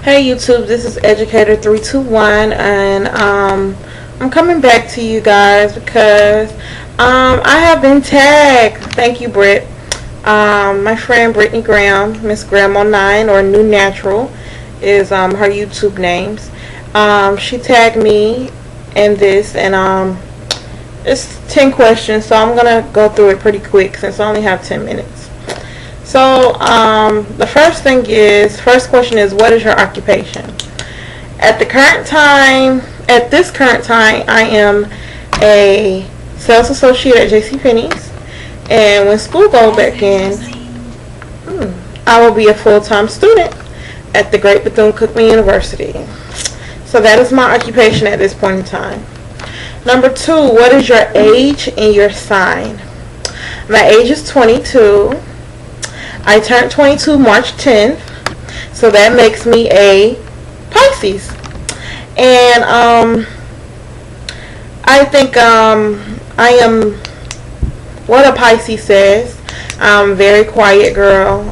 Hey YouTube, this is Educator 321, and I'm coming back to you guys because I have been tagged. Thank you, Britt. My friend Brittany Graham, Miss Graham09 or New Natural is her YouTube names. She tagged me in this, and it's 10 questions, so I'm gonna go through it pretty quick since I only have 10 minutes. So, the first question is, what is your occupation? At this current time, I am a sales associate at JCPenney's, and when school goes back in, I will be a full-time student at the Great Bethune-Cookman University. So that is my occupation at this point in time. Number 2, what is your age and your sign? My age is 22. I turned 22 March 10th, so that makes me a Pisces. And I think I am what a Pisces says. I'm a very quiet girl,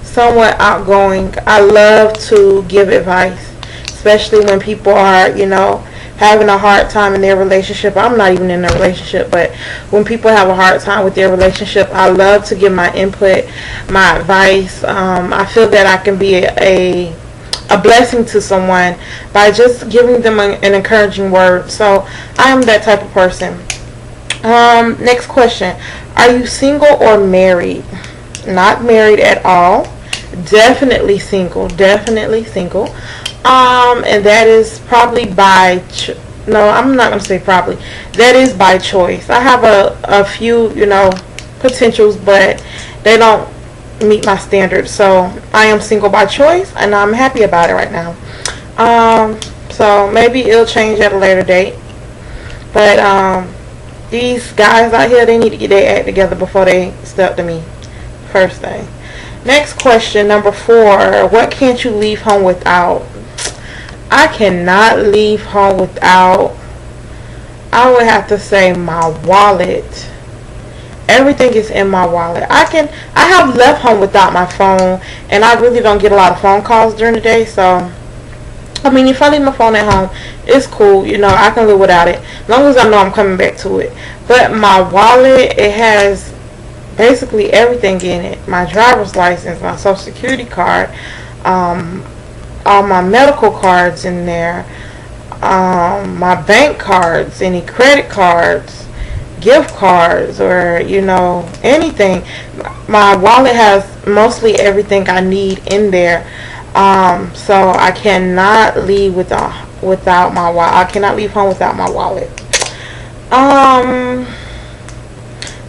somewhat outgoing. I love to give advice, especially when people are, having a hard time in their relationship. I'm not even in a relationship, but when people have a hard time with their relationship, I love to give my input, my advice. I feel that I can be a blessing to someone by just giving them an encouraging word. So I am that type of person. Next question. Are you single or married? Not married at all. Definitely single. Definitely single. And that is probably no, I'm not going to say probably. That is by choice. I have a few, potentials, but they don't meet my standards. So I am single by choice, and I'm happy about it right now. So maybe it'll change at a later date. But these guys out here, they need to get their act together before they step to me. First thing. Next question, number 4. What can't you leave home without? I cannot leave home without, I would have to say, my wallet. Everything is in my wallet. I have left home without my phone, and I really don't get a lot of phone calls during the day, so I mean, if I leave my phone at home, it's cool, I can live without it, as long as I know I'm coming back to it. But my wallet, it has basically everything in it. My driver's license, my social security card, all my medical cards in there, my bank cards, any credit cards, gift cards, or anything. My wallet has mostly everything I need in there, so I cannot leave without my wallet. I cannot leave home without my wallet.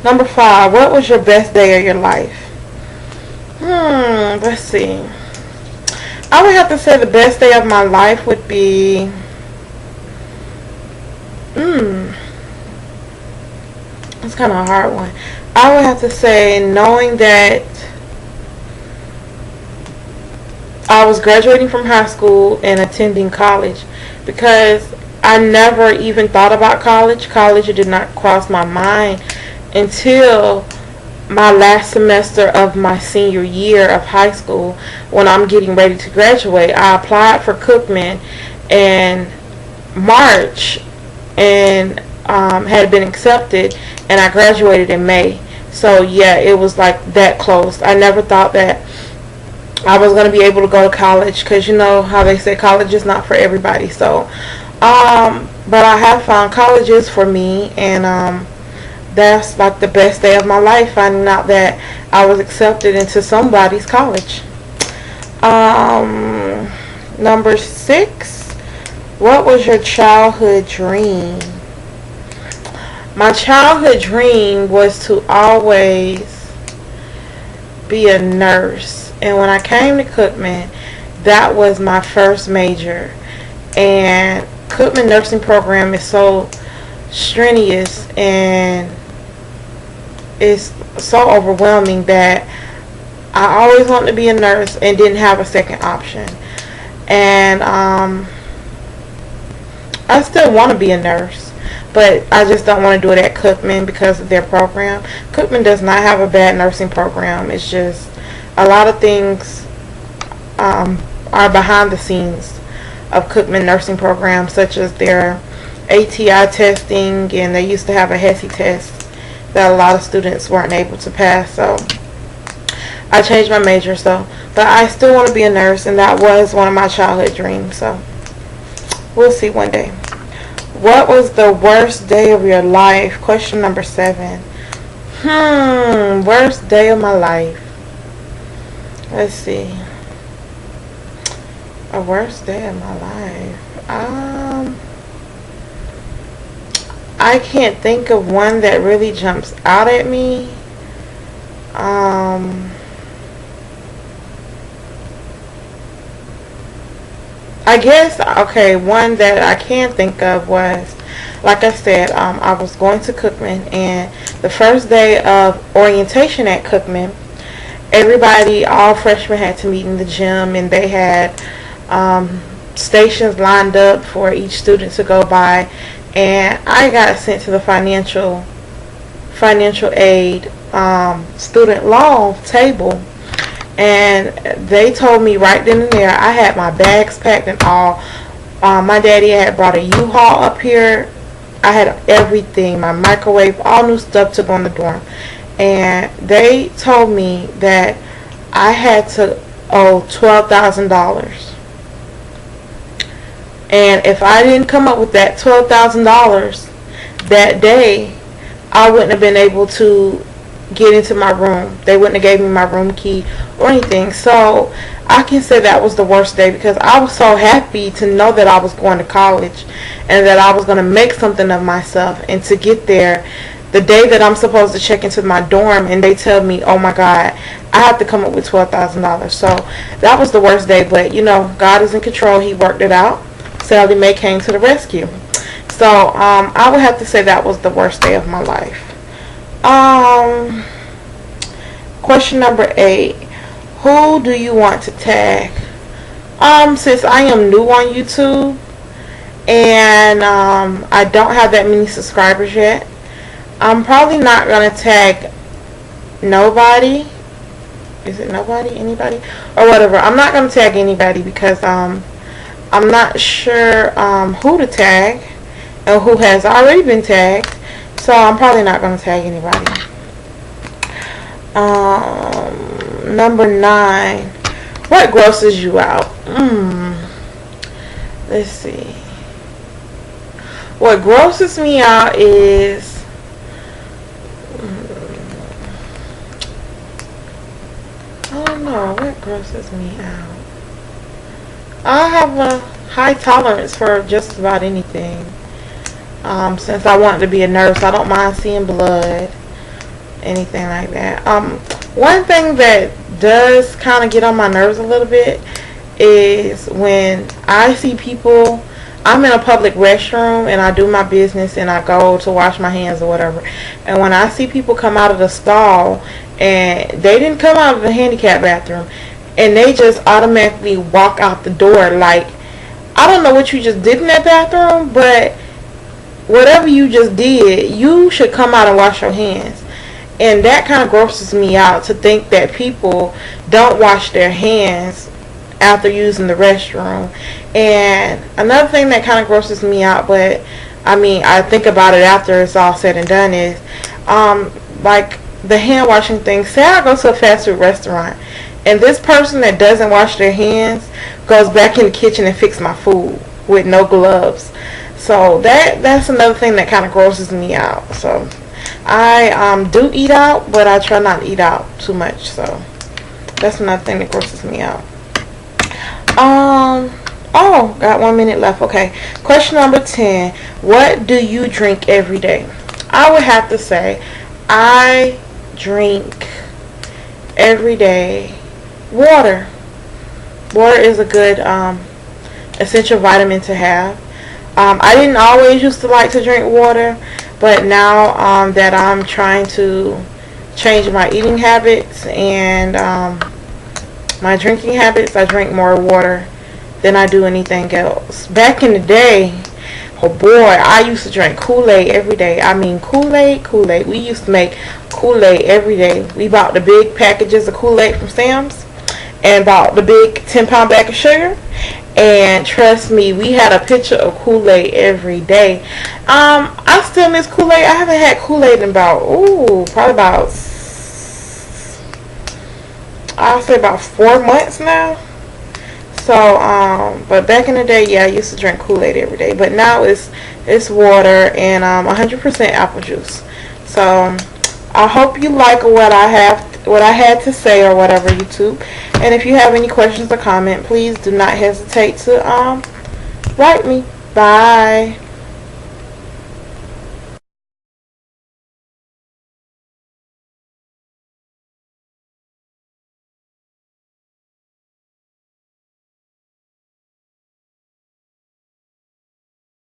Number 5, what was your best day of your life? Let's see. I would have to say the best day of my life would be, it's kind of a hard one. I would have to say knowing that I was graduating from high school and attending college, because I never even thought about college. College did not cross my mind until my last semester of my senior year of high school, when I'm getting ready to graduate. I applied for Cookman in March and had been accepted, and I graduated in May. So yeah, it was like that close. I never thought that I was going to be able to go to college, because you know how they say college is not for everybody. So but I have found colleges for me, and that's like the best day of my life, finding out that I was accepted into somebody's college. Number 6, what was your childhood dream? My childhood dream was to always be a nurse, and when I came to Cookman, that was my first major. And Cookman nursing program is so strenuous, and it's so overwhelming that I always wanted to be a nurse and didn't have a second option. And I still want to be a nurse, but I just don't want to do it at Cookman because of their program. Cookman does not have a bad nursing program. It's just a lot of things are behind the scenes of Cookman nursing programs, such as their ATI testing, and they used to have a HESI test that a lot of students weren't able to pass. So I changed my major, but I still want to be a nurse, and that was one of my childhood dreams. So we'll see one day. What was the worst day of your life? Question number 7. Worst day of my life. Let's see. A worst day of my life. I can't think of one that really jumps out at me. I guess, okay, one that I can think of was, like I said, I was going to Cookman, and the first day of orientation at Cookman, everybody, all freshmen had to meet in the gym, and they had stations lined up for each student to go by, and I got sent to the financial aid student loan table. And they told me right then and there, I had my bags packed and all. My daddy had brought a U-Haul up here. I had everything, my microwave, all new stuff to go in the dorm. And they told me that I had to owe $12,000. And if I didn't come up with that $12,000 that day, I wouldn't have been able to get into my room. They wouldn't have gave me my room key or anything. So I can say that was the worst day, because I was so happy to know that I was going to college and that I was going to make something of myself. And to get there the day that I'm supposed to check into my dorm, and they tell me, oh my God, I have to come up with $12,000. So that was the worst day. But you know, God is in control. He worked it out. Sally Mae came to the rescue. So I would have to say that was the worst day of my life. Question number 8. Who do you want to tag? Since I am new on YouTube and I don't have that many subscribers yet, I'm probably not gonna tag nobody. Is it nobody? Anybody? Or whatever. I'm not gonna tag anybody because I'm not sure who to tag and who has already been tagged. So I'm probably not going to tag anybody. Number 9. What grosses you out? Let's see. What grosses me out is I don't know. What grosses me out? I have a high tolerance for just about anything. Since I wanted to be a nurse, I don't mind seeing blood, anything like that. One thing that does kind of get on my nerves a little bit is when I see people, I'm in a public restroom and I do my business and I go to wash my hands or whatever, and when I see people come out of the stall and they didn't come out of the handicap bathroom and they just automatically walk out the door, like, I don't know what you just did in that bathroom, but whatever you just did, you should come out and wash your hands. And that kind of grosses me out, to think that people don't wash their hands after using the restroom. And another thing that kind of grosses me out, but I mean, I think about it after it's all said and done, is like the hand washing thing. Say I go to a fast food restaurant and this person that doesn't wash their hands goes back in the kitchen and fix my food with no gloves. So that's another thing that kind of grosses me out. So I do eat out, but I try not to eat out too much. So that's another thing that grosses me out. Oh, got 1 minute left. Okay. Question number 10. What do you drink every day? I would have to say I drink every day water. Water is a good essential vitamin to have. I didn't always used to like to drink water, but now that I'm trying to change my eating habits and my drinking habits, I drink more water than I do anything else. Back in the day, oh boy, I used to drink Kool-Aid every day. I mean, Kool-Aid. We used to make Kool-Aid every day. We bought the big packages of Kool-Aid from Sam's, and bought the big 10-pound bag of sugar. And trust me, we had a pitcher of Kool-Aid every day. I still miss Kool-Aid. I haven't had Kool-Aid in about, probably about, I'll say about 4 months now. So, but back in the day, yeah, I used to drink Kool-Aid every day. But now it's water and 100% apple juice. So, I hope you like what I had to say or whatever, YouTube. And if you have any questions or comment, please do not hesitate to write me. Bye.